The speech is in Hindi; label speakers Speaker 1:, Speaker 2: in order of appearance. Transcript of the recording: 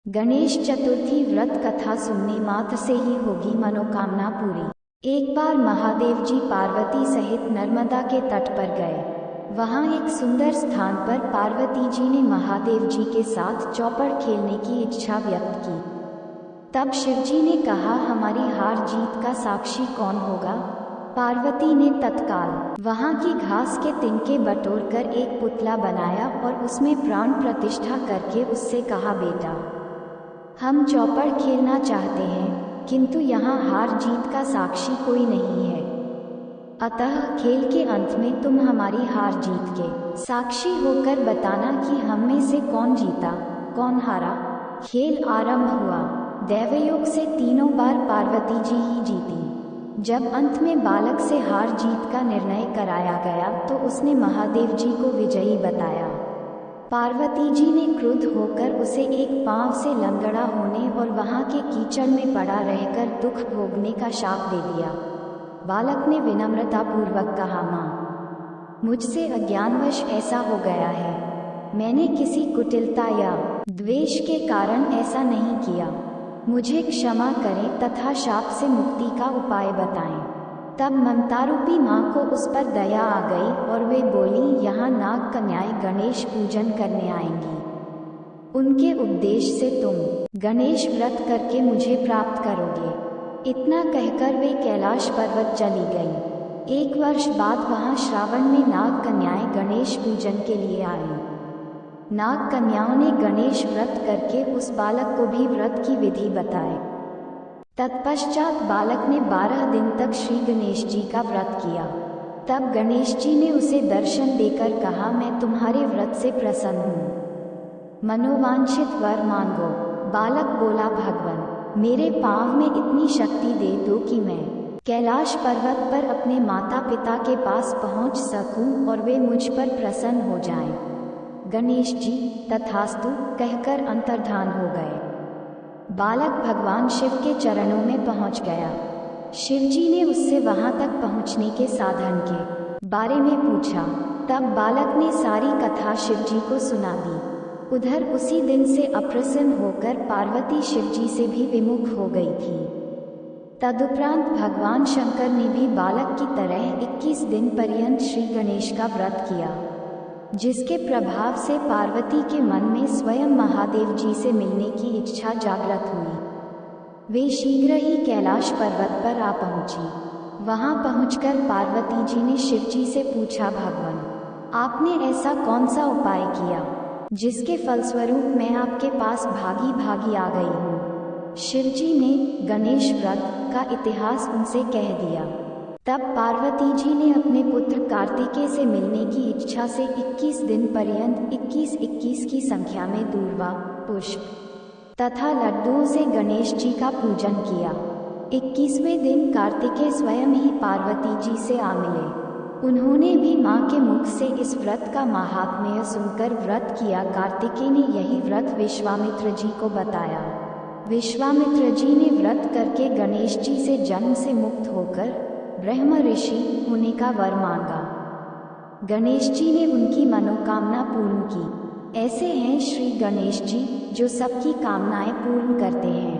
Speaker 1: गणेश चतुर्थी व्रत कथा सुनने मात्र से ही होगी मनोकामना पूरी। एक बार महादेव जी पार्वती सहित नर्मदा के तट पर गए। वहां एक सुंदर स्थान पर पार्वती जी ने महादेव जी के साथ चौपड़ खेलने की इच्छा व्यक्त की। तब शिव जी ने कहा, हमारी हार जीत का साक्षी कौन होगा? पार्वती ने तत्काल वहां की घास के तिनके बटोरकर एक पुतला बनाया और उसमें प्राण प्रतिष्ठा करके उससे कहा, बेटा, हम चौपड़ खेलना चाहते हैं, किंतु यहाँ हार जीत का साक्षी कोई नहीं है। अतः खेल के अंत में तुम हमारी हार जीत के साक्षी होकर बताना कि हम में से कौन जीता, कौन हारा। खेल आरंभ हुआ। दैवयोग से तीनों बार पार्वती जी ही जीती। जब अंत में बालक से हार जीत का निर्णय कराया गया तो उसने महादेव जी को विजयी बताया। पार्वती जी ने क्रुद्ध होकर उसे एक पांव से लंगड़ा होने और वहां के कीचड़ में पड़ा रहकर दुख भोगने का शाप दे दिया। बालक ने विनम्रतापूर्वक कहा, माँ, मुझसे अज्ञानवश ऐसा हो गया है। मैंने किसी कुटिलता या द्वेष के कारण ऐसा नहीं किया। मुझे क्षमा करें तथा शाप से मुक्ति का उपाय बताएं। तब ममतारूपी माँ को उस पर दया आ गई और वे बोली, यहाँ नाग कन्याएं गणेश पूजन करने आएंगी। उनके उपदेश से तुम गणेश व्रत करके मुझे प्राप्त करोगे। इतना कहकर वे कैलाश पर्वत चली गईं। 1 वर्ष बाद वहां श्रावण में नाग कन्याएं गणेश पूजन के लिए आईं। नाग कन्याओं ने गणेश व्रत करके उस बालक को भी व्रत की विधि बताई। तत्पश्चात बालक ने 12 दिन तक श्री गणेश जी का व्रत किया। तब गणेश जी ने उसे दर्शन देकर कहा, मैं तुम्हारे व्रत से प्रसन्न हूँ। मनोवांछित वर मांगो। बालक बोला, भगवान, मेरे पांव में इतनी शक्ति दे दो कि मैं कैलाश पर्वत पर अपने माता पिता के पास पहुँच सकूं और वे मुझ पर प्रसन्न हो जाएं। गणेश जी तथास्तु कहकर अंतर्धान हो गए। बालक भगवान शिव के चरणों में पहुंच गया। शिव जी ने उससे वहां तक पहुंचने के साधन के बारे में पूछा। तब बालक ने सारी कथा शिव जी को सुना दी। उधर उसी दिन से अप्रसन्न होकर पार्वती शिव जी से भी विमुख हो गई थी। तदुपरांत भगवान शंकर ने भी बालक की तरह 21 दिन पर्यंत श्री गणेश का व्रत किया, जिसके प्रभाव से पार्वती के मन में स्वयं महादेव जी से मिलने की इच्छा जागृत हुई। वे शीघ्र ही कैलाश पर्वत पर आ पहुंची। वहां पहुंचकर पार्वती जी ने शिव जी से पूछा, भगवान, आपने ऐसा कौन सा उपाय किया जिसके फलस्वरूप मैं आपके पास भागी भागी आ गई हूँ? शिव जी ने गणेश व्रत का इतिहास उनसे कह दिया। तब पार्वती जी ने अपने पुत्र कार्तिकेय से मिलने की इच्छा से 21 दिन पर्यंत 21-21 की संख्या में दूर्वा, पुष्प तथा लड्डुओं से गणेश जी का पूजन किया। 21वें दिन कार्तिकेय स्वयं ही पार्वती जी से आ मिले। उन्होंने भी मां के मुख से इस व्रत का महात्म्य सुनकर व्रत किया। कार्तिकेय ने यही व्रत विश्वामित्र जी को बताया। विश्वामित्र जी ने व्रत करके गणेश जी से जन्म से मुक्त होकर ब्रह्म ऋषि होने का वर मांगा। गणेश जी ने उनकी मनोकामना पूर्ण की। ऐसे हैं श्री गणेश जी जो सबकी कामनाएं पूर्ण करते हैं।